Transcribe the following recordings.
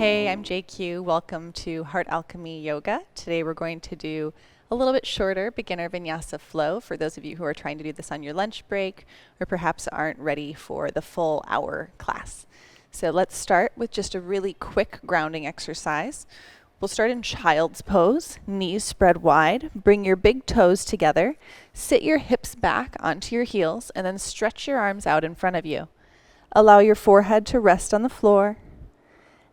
Hey, I'm JQ. Welcome to Heart Alchemy Yoga. Today we're going to do a little bit shorter beginner Vinyasa flow for those of you who are trying to do this on your lunch break or perhaps aren't ready for the full hour class. So let's start with just a really quick grounding exercise. We'll start in child's pose, knees spread wide. Bring your big toes together. Sit your hips back onto your heels and then stretch your arms out in front of you. Allow your forehead to rest on the floor.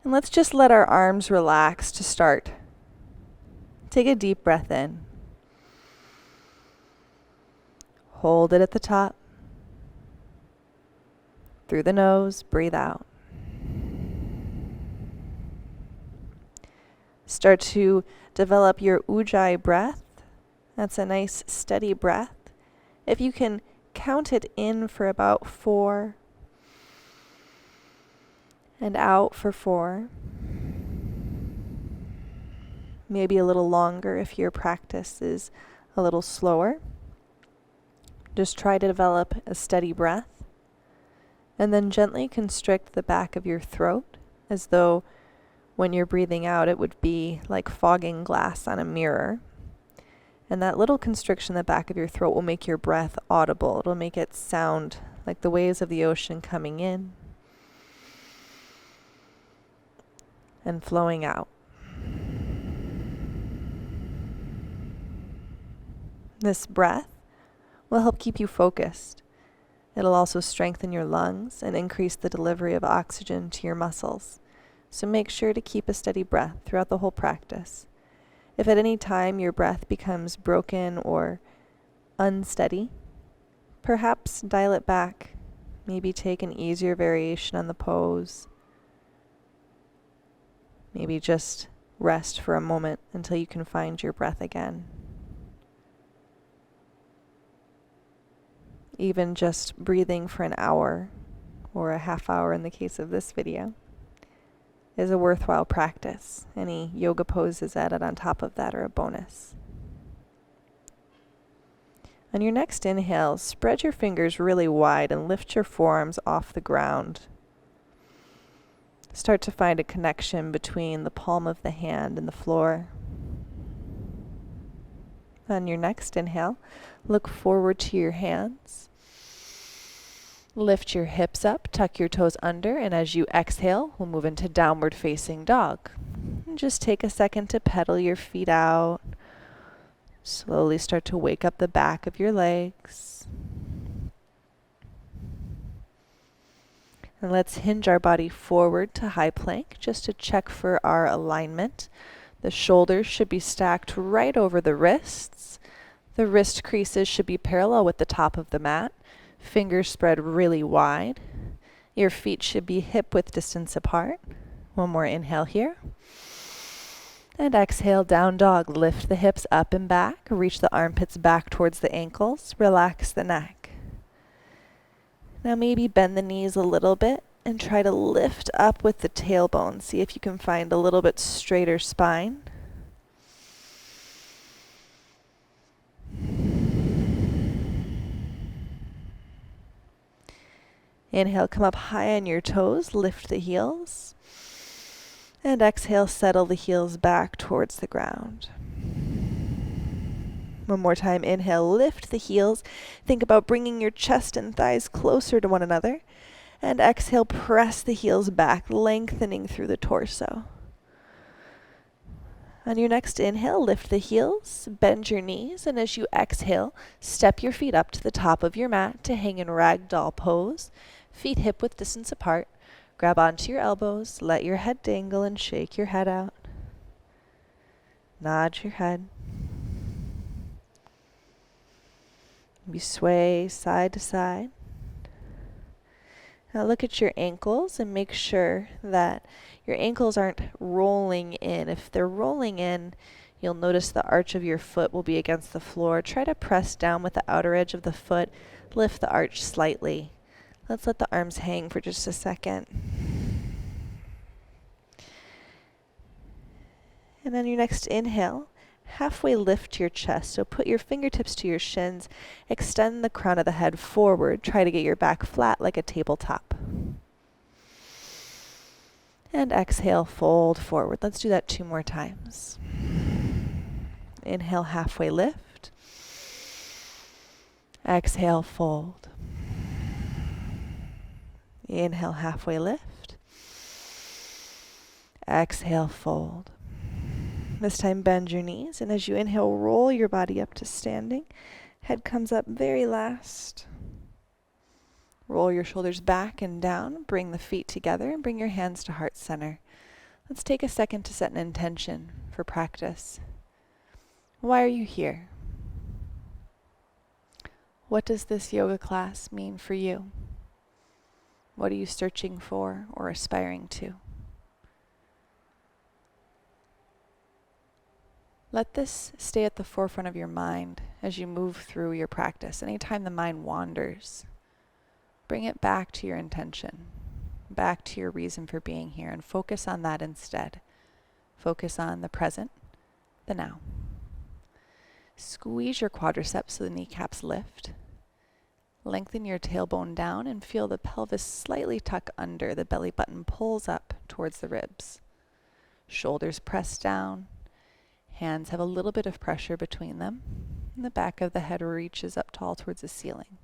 And let's just let our arms relax to start. Take a deep breath in. Hold it at the top. Through the nose, breathe out. Start to develop your ujjayi breath. That's a nice steady breath. If you can count it in for about 4 and out for 4. Maybe a little longer if your practice is a little slower. Just try to develop a steady breath. And then gently constrict the back of your throat as though when you're breathing out it would be like fogging glass on a mirror. And that little constriction in the back of your throat will make your breath audible. It'll make it sound like the waves of the ocean coming in and flowing out. This breath will help keep you focused. It'll also strengthen your lungs and increase the delivery of oxygen to your muscles. So make sure to keep a steady breath throughout the whole practice. If at any time your breath becomes broken or unsteady, perhaps dial it back. Maybe take an easier variation on the pose. Maybe just rest for a moment until you can find your breath again. Even just breathing for an hour, or a half hour in the case of this video, is a worthwhile practice. Any yoga poses added on top of that are a bonus. On your next inhale, spread your fingers really wide and lift your forearms off the ground. Start to find a connection between the palm of the hand and the floor. On your next inhale, look forward to your hands. Lift your hips up, tuck your toes under, and as you exhale, we'll move into downward facing dog. And just take a second to pedal your feet out. Slowly start to wake up the back of your legs. And let's hinge our body forward to high plank just to check for our alignment. The shoulders should be stacked right over the wrists. The wrist creases should be parallel with the top of the mat. Fingers spread really wide. Your feet should be hip-width distance apart. One more inhale here. And exhale, down dog. Lift the hips up and back. Reach the armpits back towards the ankles. Relax the neck. Now maybe bend the knees a little bit and try to lift up with the tailbone. See if you can find a little bit straighter spine. Inhale, come up high on your toes, lift the heels. And exhale, settle the heels back towards the ground. One more time, inhale, lift the heels. Think about bringing your chest and thighs closer to one another. And exhale, press the heels back, lengthening through the torso. On your next inhale, lift the heels, bend your knees, and as you exhale, step your feet up to the top of your mat to hang in ragdoll pose. Feet hip-width distance apart. Grab onto your elbows, let your head dangle and shake your head out. Nod your head. Maybe sway side to side. Now look at your ankles and make sure that your ankles aren't rolling in. If they're rolling in, you'll notice the arch of your foot will be against the floor. Try to press down with the outer edge of the foot. Lift the arch slightly. Let's let the arms hang for just a second. And on your next inhale, halfway lift your chest. So put your fingertips to your shins, extend the crown of the head forward. Try to get your back flat like a tabletop. And exhale, fold forward. Let's do that 2 more times. Inhale, halfway lift. Exhale, fold. Inhale, halfway lift. Exhale, fold. This time bend your knees, and as you inhale, roll your body up to standing. Head comes up very last. Roll your shoulders back and down, bring the feet together, and bring your hands to heart center. Let's take a second to set an intention for practice. Why are you here? What does this yoga class mean for you? What are you searching for or aspiring to? Let this stay at the forefront of your mind as you move through your practice. Anytime the mind wanders, bring it back to your intention, back to your reason for being here, and focus on that instead. Focus on the present, the now. Squeeze your quadriceps so the kneecaps lift. Lengthen your tailbone down and feel the pelvis slightly tuck under. The belly button pulls up towards the ribs. Shoulders press down. Hands have a little bit of pressure between them, and the back of the head reaches up tall towards the ceiling.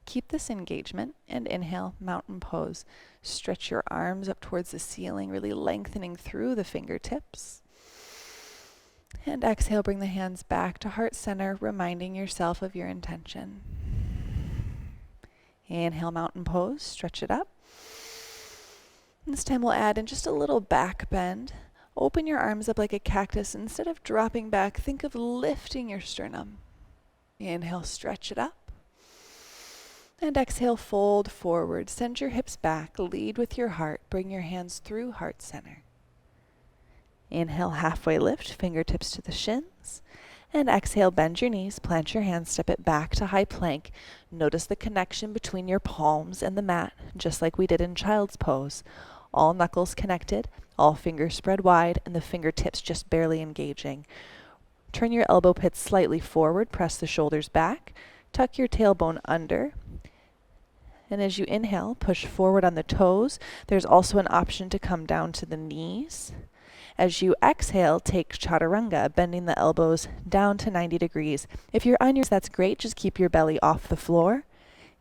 Keep this engagement and inhale, mountain pose. Stretch your arms up towards the ceiling, really lengthening through the fingertips. And exhale, bring the hands back to heart center, reminding yourself of your intention. Inhale, mountain pose, stretch it up. And this time we'll add in just a little back bend. Open your arms up like a cactus. Instead of dropping back, think of lifting your sternum. Inhale, stretch it up. And exhale, fold forward. Send your hips back. Lead with your heart. Bring your hands through heart center. Inhale, halfway lift, fingertips to the shins. And exhale, bend your knees, plant your hands, step it back to high plank. Notice the connection between your palms and the mat, just like we did in child's pose. All knuckles connected, all fingers spread wide, and the fingertips just barely engaging. Turn your elbow pits slightly forward, press the shoulders back, tuck your tailbone under. And as you inhale, push forward on the toes. There's also an option to come down to the knees. As you exhale, take chaturanga, bending the elbows down to 90 degrees. If you're on yours, that's great. Just keep your belly off the floor.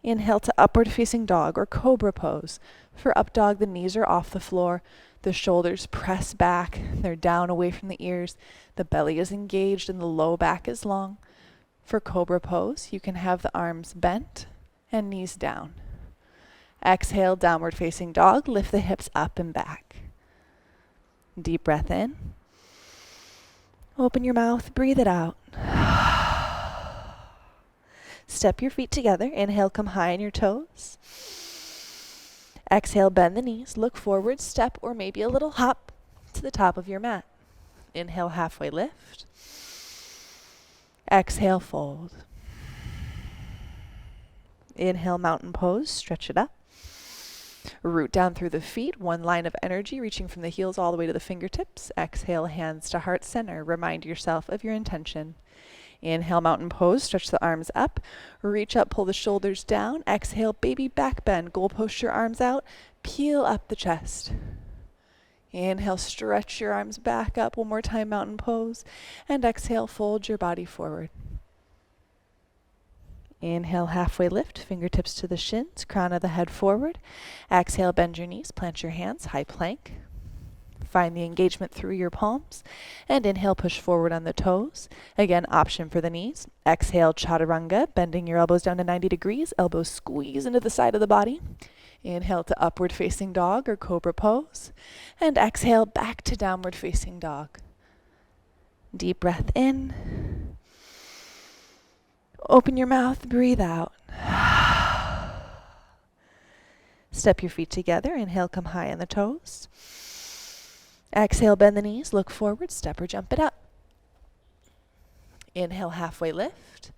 Inhale to upward facing dog or cobra pose. For up dog, the knees are off the floor. The shoulders press back. They're down away from the ears. The belly is engaged and the low back is long. For cobra pose, you can have the arms bent and knees down. Exhale, downward facing dog. Lift the hips up and back. Deep breath in. Open your mouth, breathe it out. Step your feet together. Inhale, come high on your toes. Exhale, bend the knees, look forward, step or maybe a little hop to the top of your mat. Inhale, halfway lift. Exhale, fold. Inhale, mountain pose, stretch it up. Root down through the feet, one line of energy reaching from the heels all the way to the fingertips. Exhale, hands to heart center. Remind yourself of your intention. Inhale, mountain pose, stretch the arms up. Reach up, pull the shoulders down. Exhale, baby back bend. Goal post your arms out. Peel up the chest. Inhale, stretch your arms back up. One more time, mountain pose. And exhale, fold your body forward. Inhale, halfway lift, fingertips to the shins, crown of the head forward. Exhale, bend your knees, plant your hands, high plank. Find the engagement through your palms. And inhale, push forward on the toes. Again, option for the knees. Exhale, chaturanga, bending your elbows down to 90 degrees. Elbows squeeze into the side of the body. Inhale to upward facing dog or cobra pose. And exhale, back to downward facing dog. Deep breath in. Open your mouth, breathe out. Step your feet together. Inhale, come high on the toes. Exhale, bend the knees, look forward, step or jump it up. Inhale, halfway lift.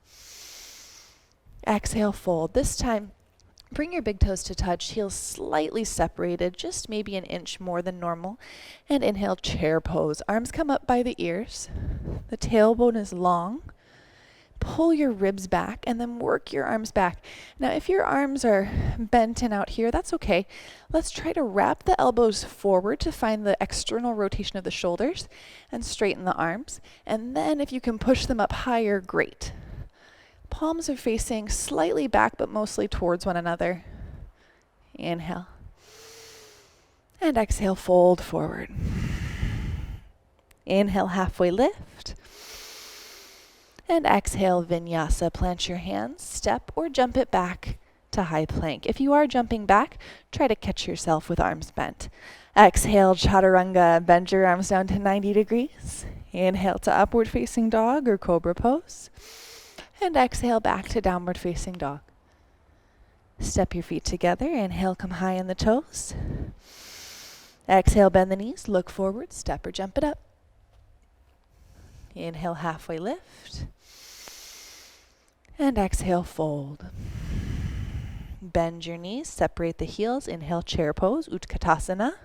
Exhale, fold. This time, bring your big toes to touch, heels slightly separated, just maybe an inch more than normal. And inhale, chair pose. Arms come up by the ears. The tailbone is long. pull your ribs back and then work your arms back. Now, if your arms are bent and out here, that's okay. Let's try to wrap the elbows forward to find the external rotation of the shoulders and straighten the arms. And then if you can push them up higher, great. Palms are facing slightly back, but mostly towards one another. Inhale. And exhale, fold forward. Inhale, halfway lift. And exhale, Vinyasa. Plant your hands, step or jump it back to high plank. If you are jumping back, try to catch yourself with arms bent. Exhale, Chaturanga. Bend your arms down to 90 degrees. Inhale to upward facing dog or cobra pose. And exhale back to downward facing dog. Step your feet together. Inhale, come high in the toes. Exhale, bend the knees, look forward, step or jump it up. Inhale, halfway lift. And exhale, fold. Bend your knees, separate the heels. Inhale, chair pose, Utkatasana.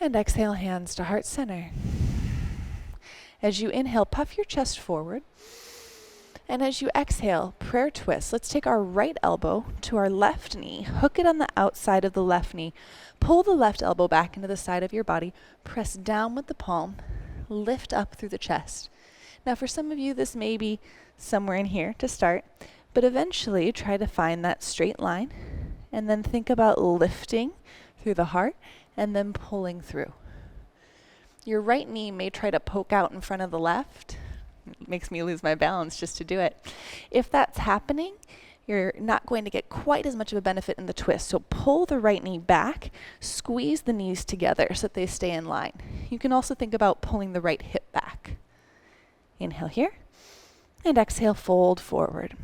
And exhale, hands to heart center. As you inhale, puff your chest forward. And as you exhale, prayer twist. Let's take our right elbow to our left knee, hook it on the outside of the left knee, pull the left elbow back into the side of your body, press down with the palm, lift up through the chest. Now for some of you, this may be somewhere in here to start, but eventually try to find that straight line and then think about lifting through the heart and then pulling through. Your right knee may try to poke out in front of the left. It makes me lose my balance just to do it. If that's happening, you're not going to get quite as much of a benefit in the twist. So pull the right knee back, squeeze the knees together so that they stay in line. You can also think about pulling the right hip back. Inhale here, and exhale, fold forward.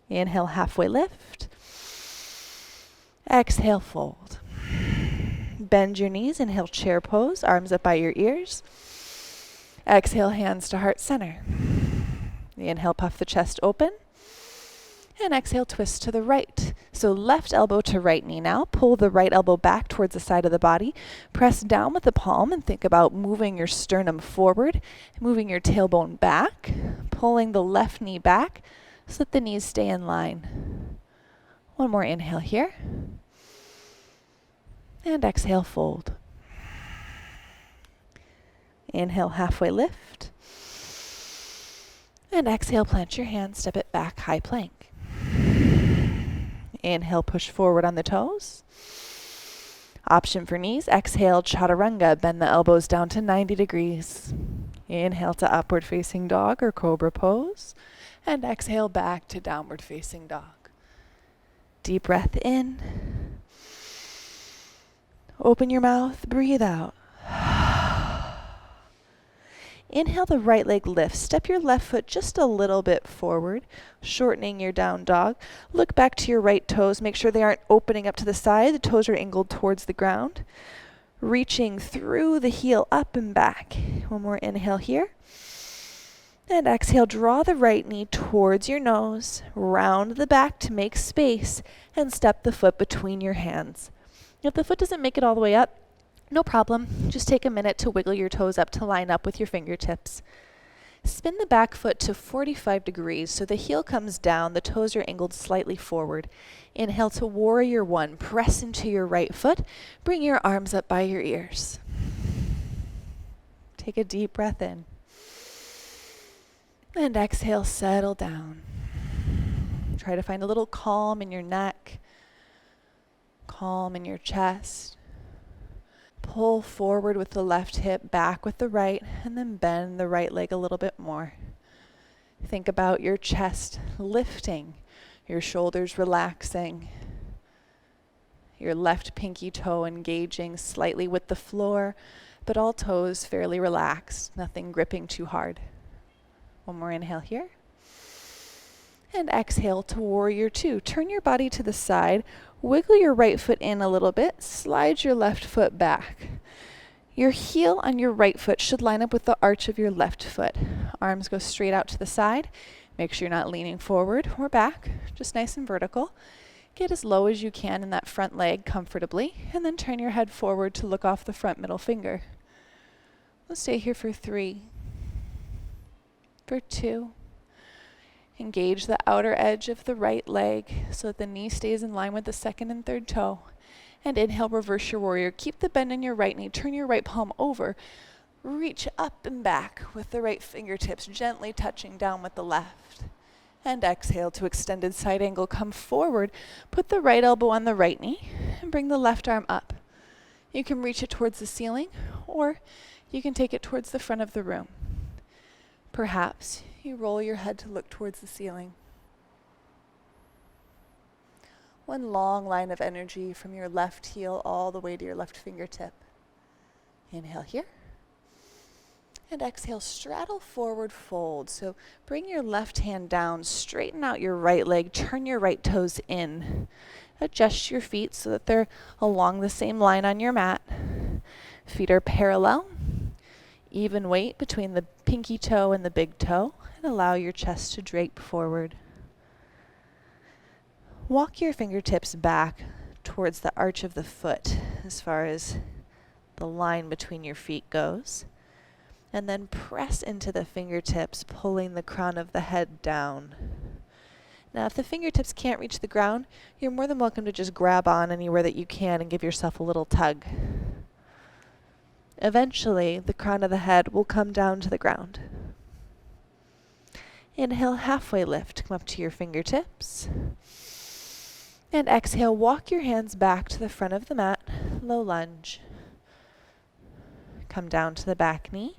Inhale, halfway lift. Exhale, fold. Bend your knees, inhale, chair pose, arms up by your ears. Exhale, hands to heart center. Inhale, puff the chest open. And exhale, twist to the right. So left elbow to right knee now. Pull the right elbow back towards the side of the body. Press down with the palm and think about moving your sternum forward, moving your tailbone back, pulling the left knee back so that the knees stay in line. One more inhale here. And exhale, fold. Inhale, halfway lift. And exhale, plant your hands, step it back, high plank. Inhale, push forward on the toes. Option for knees. Exhale, Chaturanga. Bend the elbows down to 90 degrees. Inhale to upward facing dog or cobra pose. And exhale back to downward facing dog. Deep breath in. Open your mouth, breathe out. Inhale, the right leg lifts. Step your left foot just a little bit forward, shortening your down dog. Look back to your right toes. Make sure they aren't opening up to the side. The toes are angled towards the ground. Reaching through the heel up and back. One more inhale here. And exhale, draw the right knee towards your nose. Round the back to make space and step the foot between your hands. If the foot doesn't make it all the way up, no problem. Just take a minute to wiggle your toes up to line up with your fingertips. Spin the back foot to 45 degrees so the heel comes down, the toes are angled slightly forward. Inhale to warrior one. Press into your right foot. Bring your arms up by your ears. Take a deep breath in. And exhale, settle down. Try to find a little calm in your neck, calm in your chest. Pull forward with the left hip, back with the right, and then bend the right leg a little bit more. Think about your chest lifting, your shoulders relaxing, your left pinky toe engaging slightly with the floor, but all toes fairly relaxed, nothing gripping too hard. One more inhale here. And exhale to warrior two. Turn your body to the side. Wiggle your right foot in a little bit. Slide your left foot back. Your heel on your right foot should line up with the arch of your left foot. Arms go straight out to the side. Make sure you're not leaning forward or back, just nice and vertical. Get as low as you can in that front leg comfortably, and then turn your head forward to look off the front middle finger. We'll stay here for 3, for 2. Engage the outer edge of the right leg so that the knee stays in line with the second and third toe. And inhale, reverse your warrior. Keep the bend in your right knee. Turn your right palm over. Reach up and back with the right fingertips gently touching down with the left. And exhale to extended side angle. Come forward. Put the right elbow on the right knee and bring the left arm up. You can reach it towards the ceiling, or you can take it towards the front of the room. Perhaps you roll your head to look towards the ceiling. One long line of energy from your left heel all the way to your left fingertip. Inhale here. And exhale, straddle forward fold. So bring your left hand down, straighten out your right leg, turn your right toes in. Adjust your feet so that they're along the same line on your mat. Feet are parallel. Even weight between the pinky toe and the big toe, and allow your chest to drape forward. Walk your fingertips back towards the arch of the foot as far as the line between your feet goes. And then press into the fingertips, pulling the crown of the head down. Now, if the fingertips can't reach the ground, you're more than welcome to just grab on anywhere that you can and give yourself a little tug. Eventually, the crown of the head will come down to the ground. Inhale, halfway lift. Come up to your fingertips. And exhale, walk your hands back to the front of the mat. Low lunge. Come down to the back knee.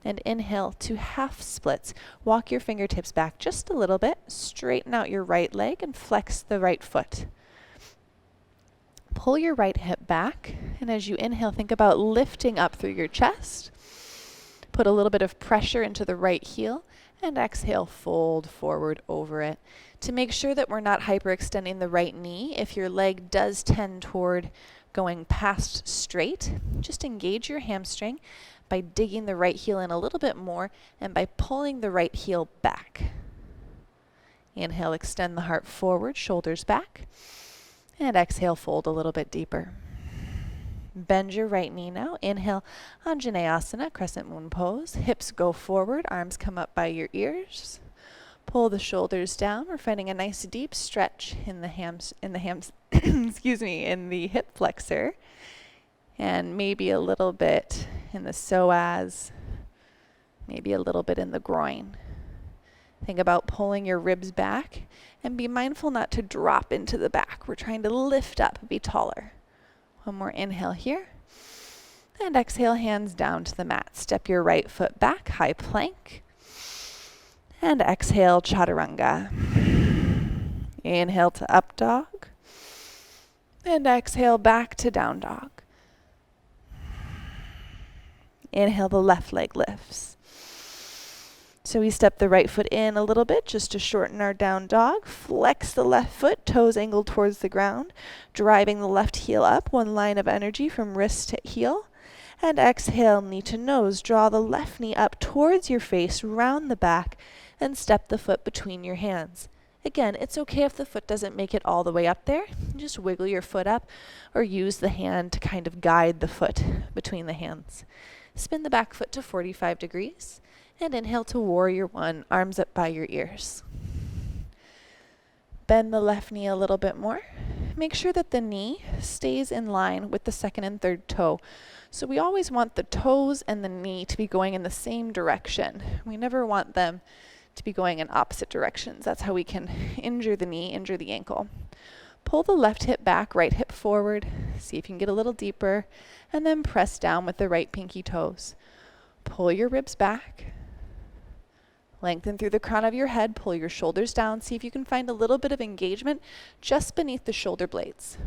And inhale to half splits. Walk your fingertips back just a little bit. Straighten out your right leg and flex the right foot. Pull your right hip back, and as you inhale, think about lifting up through your chest. Put a little bit of pressure into the right heel, and exhale, fold forward over it. To make sure that we're not hyperextending the right knee, if your leg does tend toward going past straight, just engage your hamstring by digging the right heel in a little bit more and by pulling the right heel back. Inhale, extend the heart forward, shoulders back. And exhale, fold a little bit deeper. Bend your right knee now. Inhale, Anjaneyasana, crescent moon pose. Hips go forward, arms come up by your ears. Pull the shoulders down. We're finding a nice deep stretch in the in the hip flexor. And maybe a little bit in the psoas, maybe a little bit in the groin. Think about pulling your ribs back and be mindful not to drop into the back. We're trying to lift up, be taller. One more inhale here. And exhale, hands down to the mat. Step your right foot back, high plank. And exhale, chaturanga. Inhale to up dog. And exhale, back to down dog. Inhale, the left leg lifts. So we step the right foot in a little bit just to shorten our down dog. Flex the left foot, toes angled towards the ground, driving the left heel up, one line of energy from wrist to heel. And exhale, knee to nose. Draw the left knee up towards your face, round the back, and step the foot between your hands. Again, it's okay if the foot doesn't make it all the way up there. Just wiggle your foot up or use the hand to kind of guide the foot between the hands. Spin the back foot to 45 degrees. And inhale to warrior one, arms up by your ears. Bend the left knee a little bit more. Make sure that the knee stays in line with the second and third toe. So we always want the toes and the knee to be going in the same direction. We never want them to be going in opposite directions. That's how we can injure the knee, injure the ankle. Pull the left hip back, right hip forward. See if you can get a little deeper. And then press down with the right pinky toes. Pull your ribs back. Lengthen through the crown of your head. Pull your shoulders down. See if you can find a little bit of engagement just beneath the shoulder blades.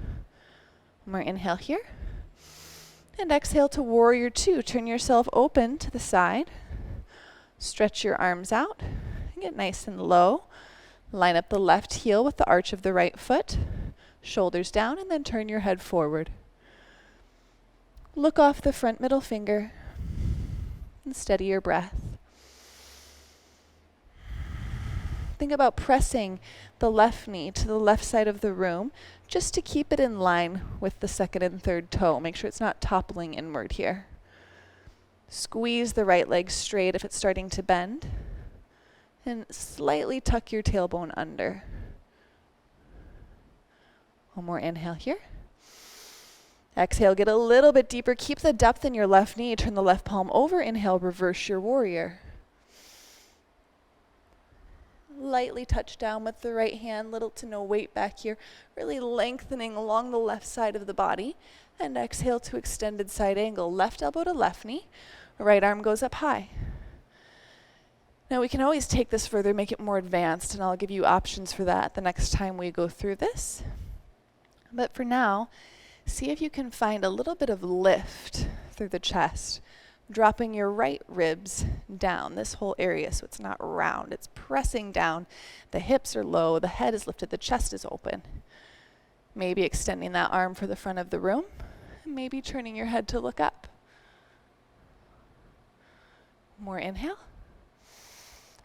One more inhale here. And exhale to warrior two. Turn yourself open to the side. Stretch your arms out. Get nice and low. Line up the left heel with the arch of the right foot. Shoulders down, and then turn your head forward. Look off the front middle finger and steady your breath. Think about pressing the left knee to the left side of the room just to keep it in line with the second and third toe. Make sure it's not toppling inward here. Squeeze the right leg straight if it's starting to bend. And slightly tuck your tailbone under. One more inhale here. Exhale, get a little bit deeper. Keep the depth in your left knee. Turn the left palm over. Inhale, reverse your warrior. Lightly touch down with the right hand, little to no weight back here. Really lengthening along the left side of the body. And exhale to extended side angle. Left elbow to left knee. Right arm goes up high. Now we can always take this further, make it more advanced, and I'll give you options for that the next time we go through this. But for now, see if you can find a little bit of lift through the chest, dropping your right ribs down this whole area so it's not round. It's pressing down. The hips are low, the head is lifted, the chest is open. Maybe extending that arm for the front of the room, and maybe turning your head to look up. More inhale.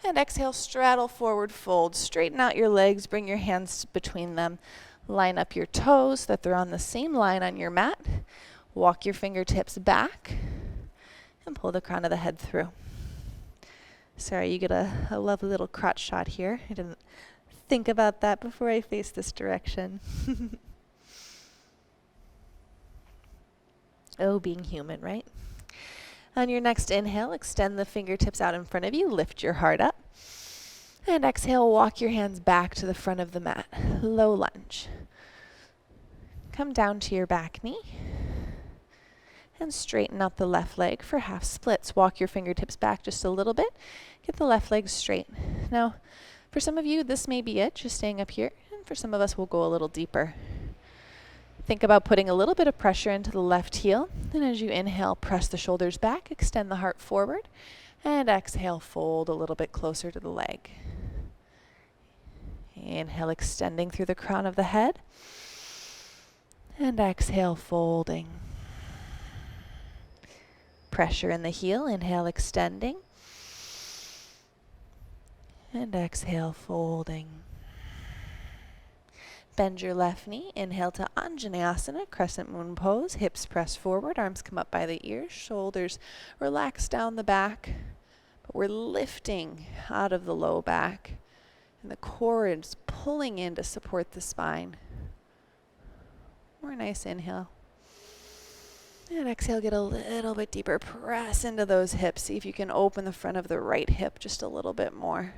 And exhale, straddle forward, fold. Straighten out your legs, bring your hands between them. Line up your toes so that they're on the same line on your mat. Walk your fingertips back and pull the crown of the head through. Sorry, you get a lovely little crotch shot here. I didn't think about that before I faced this direction. Oh, being human, right? On your next inhale, extend the fingertips out in front of you. Lift your heart up. And exhale, walk your hands back to the front of the mat. Low lunge. Come down to your back knee. And straighten out the left leg for half splits. Walk your fingertips back just a little bit. Get the left leg straight. Now, for some of you, this may be it, just staying up here. And for some of us, we'll go a little deeper. Think about putting a little bit of pressure into the left heel. And as you inhale, press the shoulders back, extend the heart forward. And exhale, fold a little bit closer to the leg. Inhale, extending through the crown of the head. And exhale, folding. Pressure in the heel. Inhale, extending. And exhale, folding. Bend your left knee. Inhale to Anjaneyasana, crescent moon pose. Hips press forward, arms come up by the ears, shoulders relax down the back. But we're lifting out of the low back. And the core is pulling in to support the spine. More nice inhale. And exhale, get a little bit deeper. Press into those hips. See if you can open the front of the right hip just a little bit more.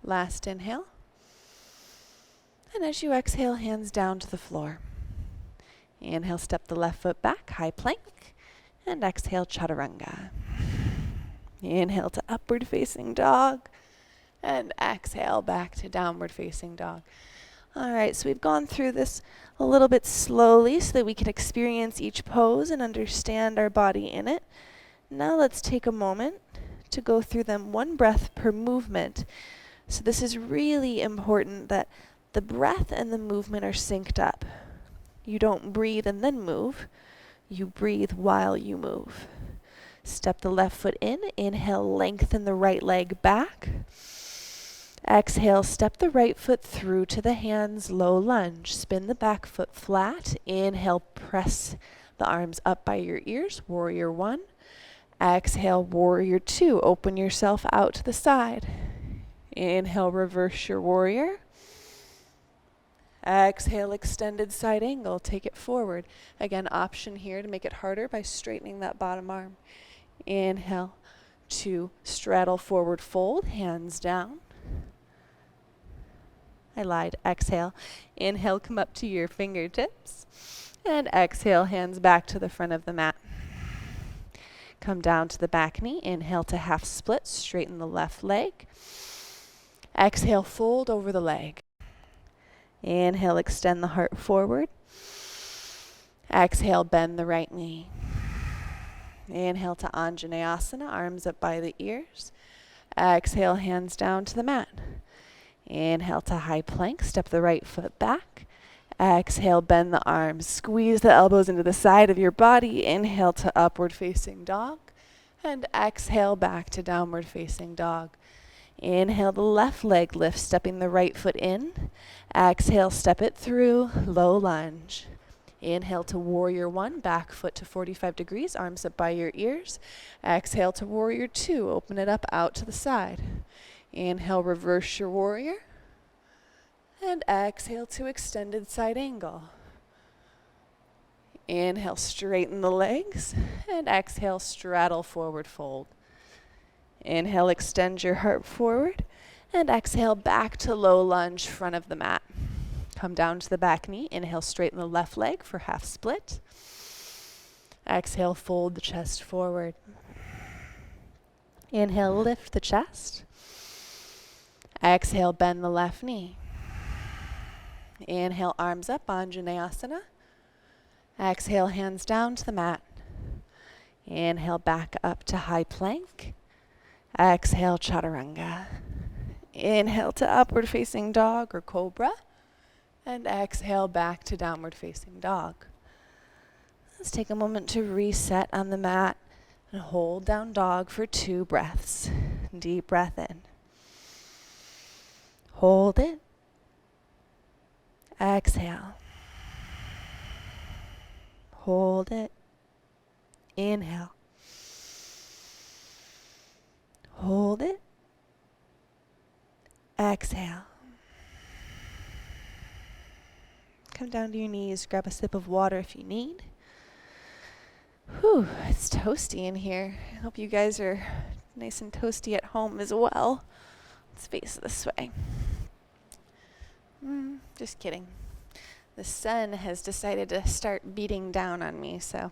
Last inhale. And as you exhale, hands down to the floor. Inhale, step the left foot back, high plank. And exhale, chaturanga. Inhale to upward facing dog. And exhale, back to downward facing dog. All right, so we've gone through this a little bit slowly so that we can experience each pose and understand our body in it. Now let's take a moment to go through them one breath per movement. So this is really important that the breath and the movement are synced up. You don't breathe and then move. You breathe while you move. Step the left foot in. Inhale, lengthen the right leg back. Exhale, step the right foot through to the hands, low lunge. Spin the back foot flat. Inhale, press the arms up by your ears, warrior one. Exhale, warrior two. Open yourself out to the side. Inhale, reverse your warrior. Exhale, extended side angle. Take it forward. Again, option here to make it harder by straightening that bottom arm. Inhale to straddle forward fold, hands down. I lied. Exhale. Inhale, come up to your fingertips. And exhale, hands back to the front of the mat. Come down to the back knee. Inhale to half split. Straighten the left leg. Exhale, fold over the leg. Inhale, extend the heart forward. Exhale, bend the right knee. Inhale to Anjaneyasana, arms up by the ears. Exhale, hands down to the mat. Inhale to high plank, step the right foot back. Exhale, bend the arms. Squeeze the elbows into the side of your body. Inhale to upward facing dog. And exhale, back to downward facing dog. Inhale, the left leg lifts, stepping the right foot in. Exhale, step it through, low lunge. Inhale to warrior one, back foot to 45 degrees, arms up by your ears. Exhale to warrior two, open it up out to the side. Inhale, reverse your warrior. And exhale to extended side angle. Inhale, straighten the legs. And exhale, straddle forward fold. Inhale, extend your heart forward. And exhale, back to low lunge, front of the mat. Come down to the back knee. Inhale, straighten the left leg for half split. Exhale, fold the chest forward. Inhale, lift the chest. Exhale, bend the left knee. Inhale, arms up, Vinyasa. Exhale, hands down to the mat. Inhale, back up to high plank. Exhale, chaturanga. Inhale to upward facing dog or cobra. And exhale back to downward facing dog. Let's take a moment to reset on the mat and hold down dog for 2 breaths. Deep breath in. Hold it. Exhale. Hold it. Inhale. Hold it. Exhale. Come down to your knees, grab a sip of water if you need. Whew, it's toasty in here. I hope you guys are nice and toasty at home as well. Let's face this way. Just kidding. The sun has decided to start beating down on me, so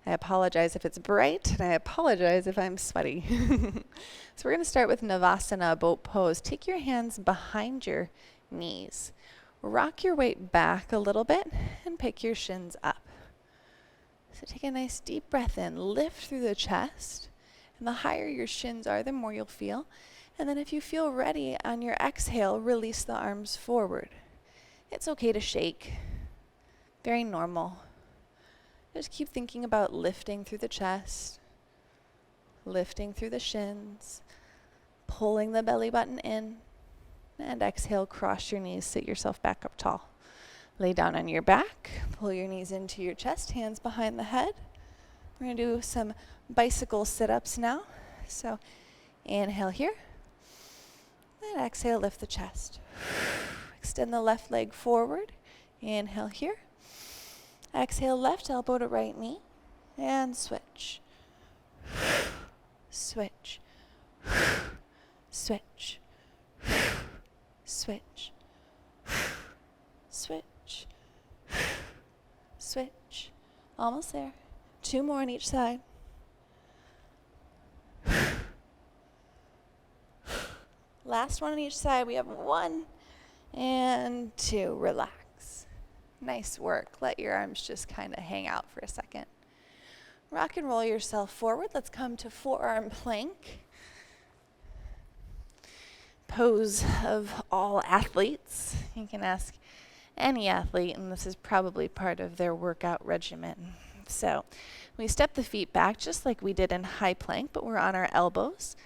I apologize if it's bright, and I apologize if I'm sweaty. So we're going to start with Navasana, boat pose. Take your hands behind your knees. Rock your weight back a little bit and pick your shins up. So take a nice deep breath in, lift through the chest, and the higher your shins are, the more you'll feel. And then if you feel ready on your exhale, release the arms forward. It's okay to shake. Very normal. Just keep thinking about lifting through the chest, lifting through the shins, pulling the belly button in, and exhale, cross your knees, sit yourself back up tall. Lay down on your back, pull your knees into your chest, hands behind the head. We're going to do some bicycle sit-ups now. So inhale here, and exhale, lift the chest. Extend the left leg forward. Inhale here. Exhale, left elbow to right knee, and switch. Switch. Switch. Switch. Switch. Switch. Almost there. 2 more on each side. Last one on each side. We have 1 and 2. Relax. Nice work. Let your arms just kind of hang out for a second. Rock and roll yourself forward. Let's come to forearm plank. Pose of all athletes. You can ask any athlete, and this is probably part of their workout regimen. So we step the feet back just like we did in high plank, but we're on our elbows,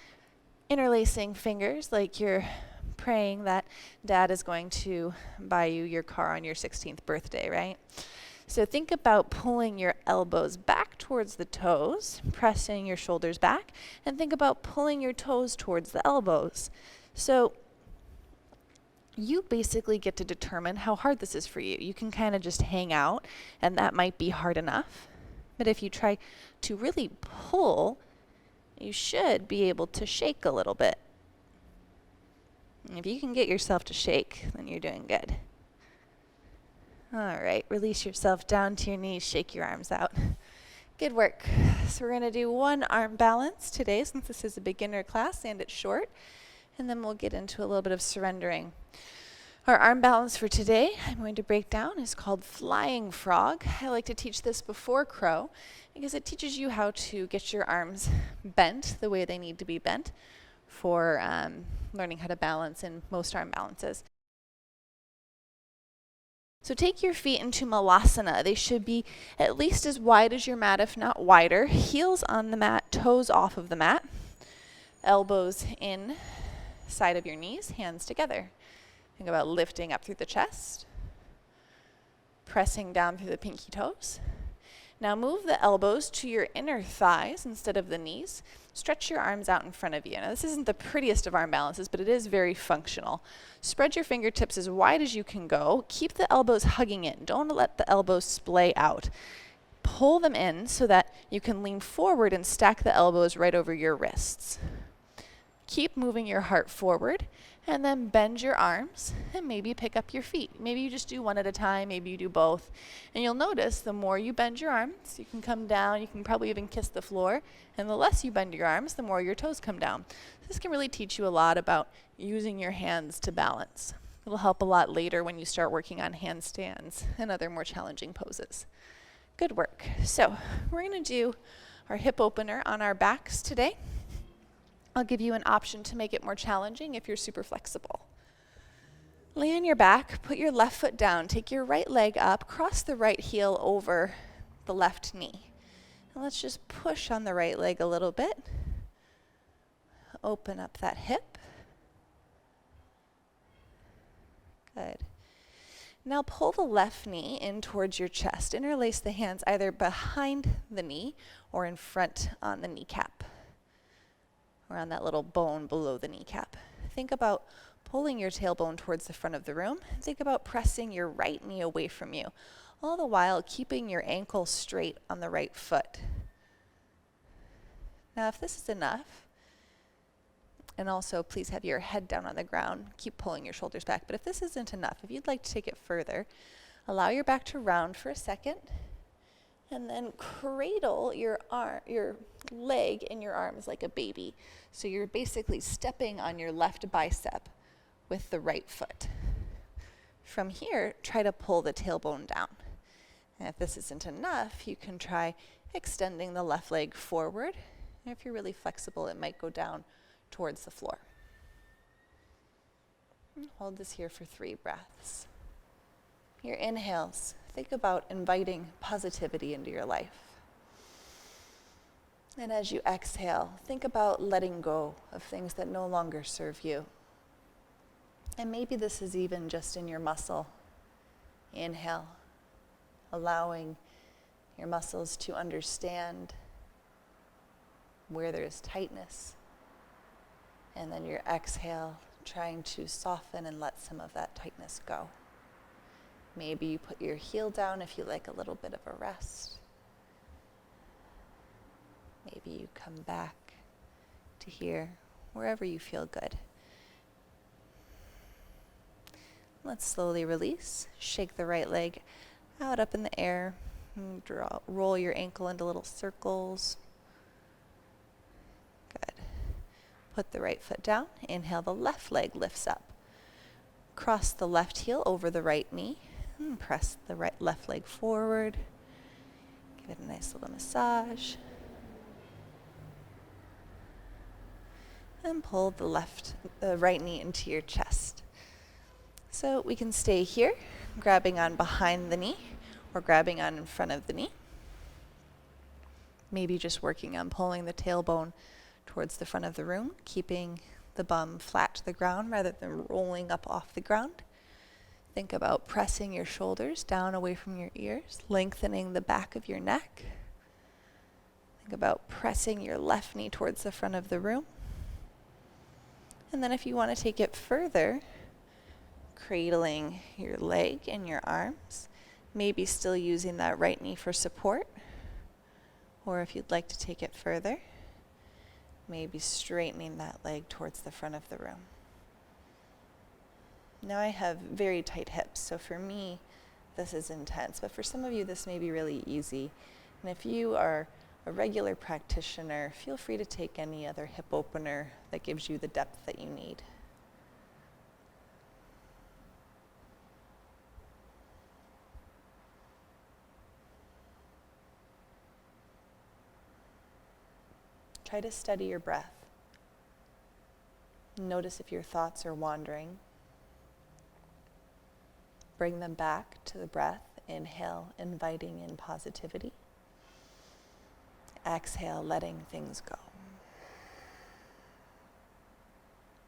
interlacing fingers like you're praying that dad is going to buy you your car on your 16th birthday, right? So think about pulling your elbows back towards the toes, pressing your shoulders back, and think about pulling your toes towards the elbows. So you basically get to determine how hard this is for you. You can kind of just hang out, and that might be hard enough. But if you try to really pull, you should be able to shake a little bit. And if you can get yourself to shake, then you're doing good. All right, release yourself down to your knees, shake your arms out. Good work. So we're going to do 1 arm balance today, since this is a beginner class and it's short. And then we'll get into a little bit of surrendering. Our arm balance for today, I'm going to break down, is called Flying Frog. I like to teach this before crow because it teaches you how to get your arms bent the way they need to be bent for learning how to balance in most arm balances. So take your feet into Malasana. They should be at least as wide as your mat, if not wider. Heels on the mat, toes off of the mat. Elbows in, side of your knees, hands together. Think about lifting up through the chest. pressing down through the pinky toes. Now move the elbows to your inner thighs instead of the knees. Stretch your arms out in front of you. Now this isn't the prettiest of arm balances, but it is very functional. Spread your fingertips as wide as you can go. Keep the elbows hugging in. Don't let the elbows splay out. Pull them in so that you can lean forward and stack the elbows right over your wrists. Keep moving your heart forward, and then bend your arms and maybe pick up your feet. Maybe you just do one at a time, maybe you do both. And you'll notice the more you bend your arms, you can come down, you can probably even kiss the floor, and the less you bend your arms, the more your toes come down. This can really teach you a lot about using your hands to balance. It'll help a lot later when you start working on handstands and other more challenging poses. Good work. So we're going to do our hip opener on our backs today. I'll give you an option to make it more challenging if you're super flexible. Lay on your back, put your left foot down, take your right leg up, cross the right heel over the left knee. And let's just push on the right leg a little bit. Open up that hip. Good. Now pull the left knee in towards your chest. Interlace the hands either behind the knee or in front on the kneecap, or on that little bone below the kneecap. Think about pulling your tailbone towards the front of the room. Think about pressing your right knee away from you, all the while keeping your ankle straight on the right foot. Now, if this is enough, and also please have your head down on the ground, keep pulling your shoulders back, but if this isn't enough, if you'd like to take it further, allow your back to round for a second, and then cradle your leg in your arms like a baby. So you're basically stepping on your left bicep with the right foot. From here, try to pull the tailbone down. And if this isn't enough, you can try extending the left leg forward. And if you're really flexible, it might go down towards the floor. Hold this here for 3 breaths. Your inhales, think about inviting positivity into your life. And as you exhale, think about letting go of things that no longer serve you. And maybe this is even just in your muscle. Inhale, allowing your muscles to understand where there's tightness. And then your exhale, trying to soften and let some of that tightness go. Maybe you put your heel down if you like a little bit of a rest. Maybe you come back to here, wherever you feel good. Let's slowly release. Shake the right leg out up in the air. Roll your ankle into little circles. Good. Put the right foot down. Inhale, the left leg lifts up. Cross the left heel over the right knee. And press the left leg forward. Give it a nice little massage. And pull the right knee into your chest. So we can stay here, grabbing on behind the knee or grabbing on in front of the knee. Maybe just working on pulling the tailbone towards the front of the room, keeping the bum flat to the ground rather than rolling up off the ground. Think about pressing your shoulders down away from your ears, lengthening the back of your neck. Think about pressing your left knee towards the front of the room. And then if you want to take it further, cradling your leg and your arms, maybe still using that right knee for support. Or if you'd like to take it further, maybe straightening that leg towards the front of the room. Now I have very tight hips, so for me, this is intense, but for some of you, this may be really easy. And if you are a regular practitioner, feel free to take any other hip opener that gives you the depth that you need. Try to steady your breath. Notice if your thoughts are wandering. Bring them back to the breath. Inhale, inviting in positivity. Exhale, letting things go.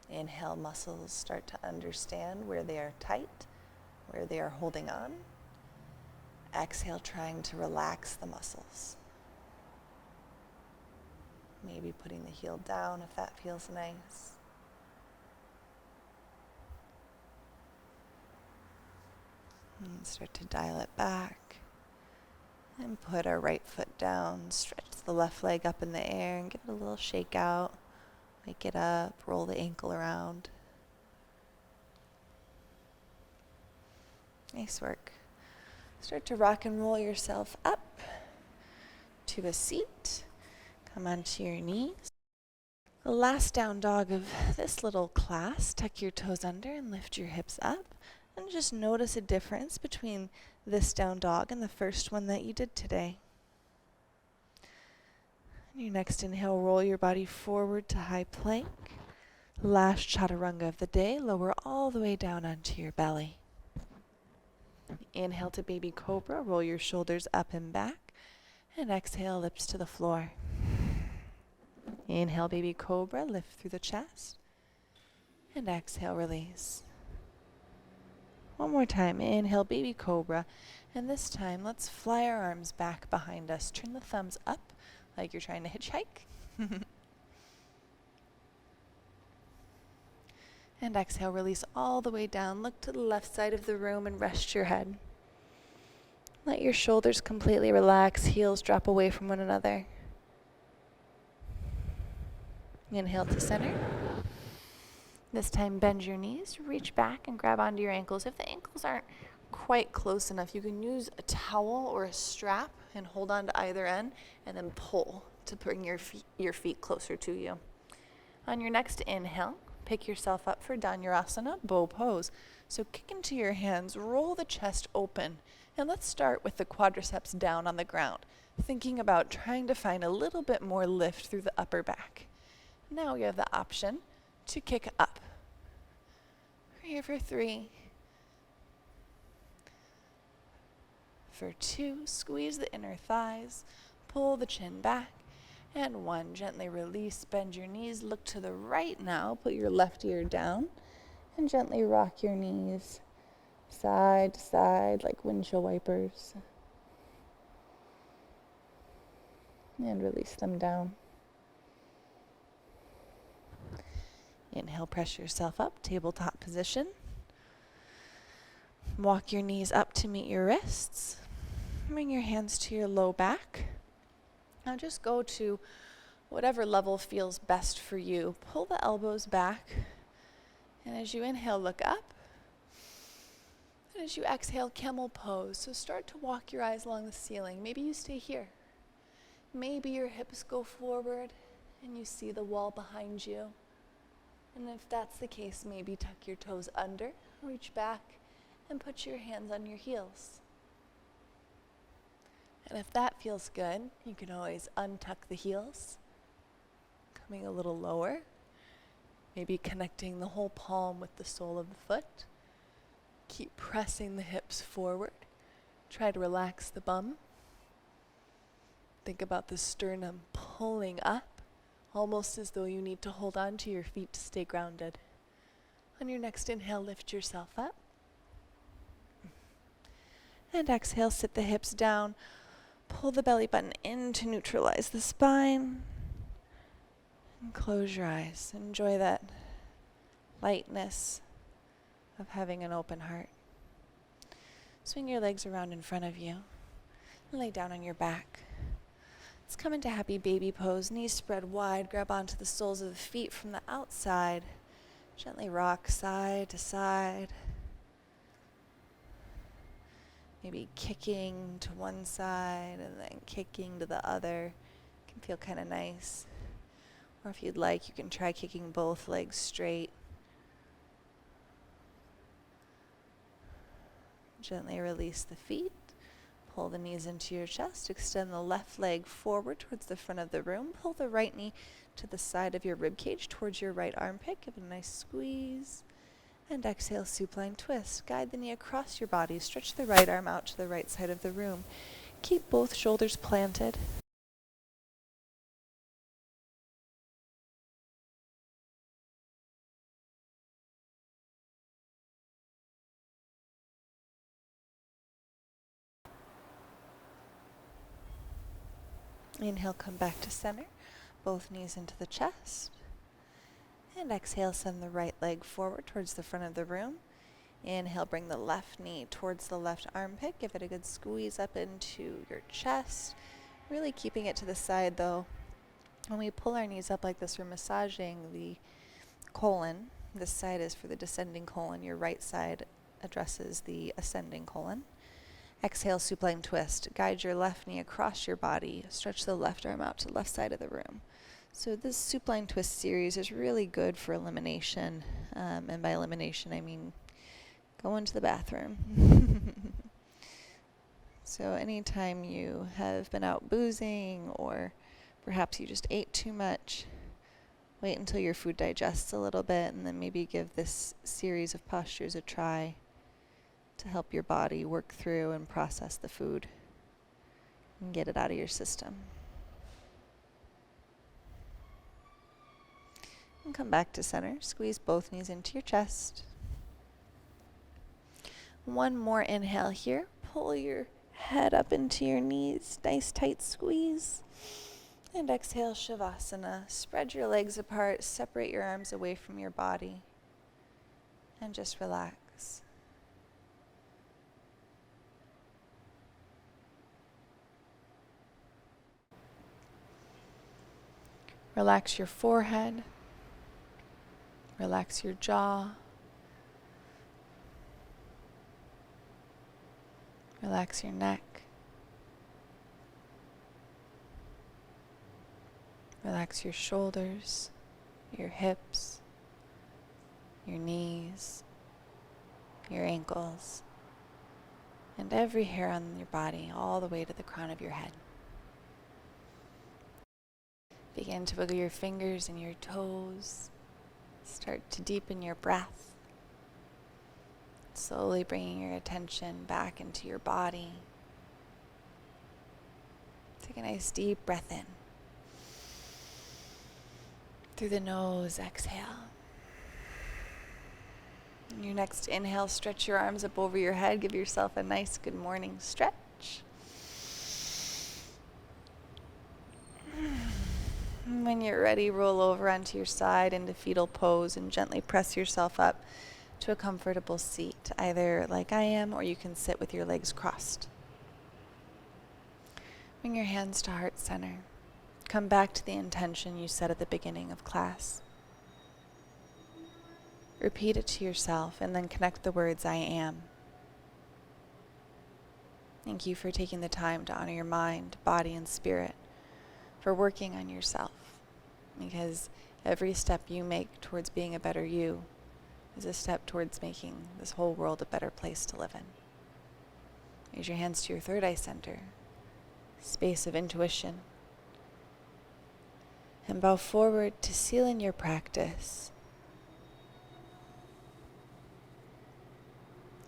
Inhale, muscles start to understand where they are tight, where they are holding on. Exhale, trying to relax the muscles. Maybe putting the heel down if that feels nice. And start to dial it back. And put our right foot down. Stretch the left leg up in the air and give it a little shake out. Wake it up, roll the ankle around. Nice work. Start to rock and roll yourself up to a seat. Come onto your knees. The last down dog of this little class. Tuck your toes under and lift your hips up. And just notice a difference between this down dog and the first one that you did today. On your next inhale, roll your body forward to high plank. Last chaturanga of the day, lower all the way down onto your belly. Inhale to baby cobra, roll your shoulders up and back, and exhale, lips to the floor. Inhale, baby cobra, lift through the chest, and exhale, release. One more time, inhale, baby cobra, and this time, let's fly our arms back behind us. Turn the thumbs up like you're trying to hitchhike. And exhale, release all the way down. Look to the left side of the room and rest your head. Let your shoulders completely relax, heels drop away from one another. Inhale to center. This time bend your knees, reach back and grab onto your ankles. If the ankles aren't quite close enough, you can use a towel or a strap and hold on to either end and then pull to bring your feet closer to you. On your next inhale, pick yourself up for Dhanurasana, bow pose. So kick into your hands, roll the chest open, and let's start with the quadriceps down on the ground, thinking about trying to find a little bit more lift through the upper back. Now we have the option to kick up. We're here for 3. For 2, squeeze the inner thighs, pull the chin back. And 1, gently release, bend your knees, look to the right now, put your left ear down, and gently rock your knees side to side like windshield wipers. And release them down. Inhale, press yourself up, tabletop position. Walk your knees up to meet your wrists. Bring your hands to your low back. Now just go to whatever level feels best for you. Pull the elbows back. And as you inhale, look up. And as you exhale, camel pose. So start to walk your eyes along the ceiling. Maybe you stay here. Maybe your hips go forward and you see the wall behind you. And if that's the case, maybe tuck your toes under, reach back, and put your hands on your heels. And if that feels good, you can always untuck the heels, coming a little lower, maybe connecting the whole palm with the sole of the foot. Keep pressing the hips forward. Try to relax the bum. Think about the sternum pulling up, almost as though you need to hold on to your feet to stay grounded. On your next inhale, lift yourself up. And exhale, sit the hips down. Pull the belly button in to neutralize the spine. And close your eyes. Enjoy that lightness of having an open heart. Swing your legs around in front of you. And lay down on your back. Let's come into happy baby pose. Knees spread wide. Grab onto the soles of the feet from the outside. Gently rock side to side. Maybe kicking to one side and then kicking to the other. Can feel kind of nice. Or if you'd like, you can try kicking both legs straight. Gently release the feet. Pull the knees into your chest. Extend the left leg forward towards the front of the room. Pull the right knee to the side of your rib cage towards your right armpit. Give it a nice squeeze. And exhale, supine twist. Guide the knee across your body. Stretch the right arm out to the right side of the room. Keep both shoulders planted. Inhale, come back to center. Both knees into the chest. And exhale, send the right leg forward towards the front of the room. Inhale, bring the left knee towards the left armpit. Give it a good squeeze up into your chest. Really keeping it to the side though. When we pull our knees up like this, we're massaging the colon. This side is for the descending colon. Your right side addresses the ascending colon. Exhale, supine twist. Guide your left knee across your body. Stretch the left arm out to the left side of the room. So this supine twist series is really good for elimination. And by elimination, I mean going to the bathroom. So anytime you have been out boozing, or perhaps you just ate too much, wait until your food digests a little bit, and then maybe give this series of postures a try to help your body work through and process the food and get it out of your system. And come back to center. Squeeze both knees into your chest. One more inhale here. Pull your head up into your knees. Nice tight squeeze. And exhale, Shavasana. Spread your legs apart. Separate your arms away from your body. And just relax. Relax your forehead. Relax your jaw. Relax your neck. Relax your shoulders, your hips, your knees, your ankles, and every hair on your body, all the way to the crown of your head. Begin to wiggle your fingers and your toes. Start to deepen your breath. Slowly bringing your attention back into your body. Take a nice deep breath in. Through the nose, exhale. On your next inhale, stretch your arms up over your head. Give yourself a nice good morning stretch. When you're ready, roll over onto your side into fetal pose and gently press yourself up to a comfortable seat, either like I am, or you can sit with your legs crossed. Bring your hands to heart center. Come back to the intention you set at the beginning of class. Repeat it to yourself and then connect the words I am. Thank you for taking the time to honor your mind, body, and spirit, for working on yourself, because every step you make towards being a better you is a step towards making this whole world a better place to live in. Raise your hands to your third eye center, space of intuition, and bow forward to seal in your practice.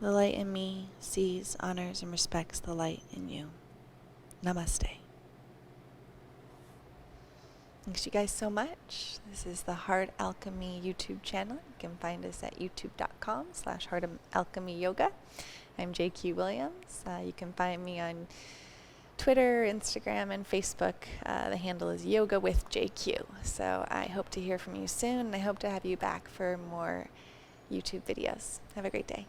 The light in me sees, honors, and respects the light in you. Namaste. Thanks you guys so much. This is the Heart Alchemy YouTube channel. You can find us at youtube.com/heartalchemyyoga. I'm JQ Williams. You can find me on Twitter, Instagram, and Facebook. The handle is Yoga with JQ. So I hope to hear from you soon, and I hope to have you back for more YouTube videos. Have a great day.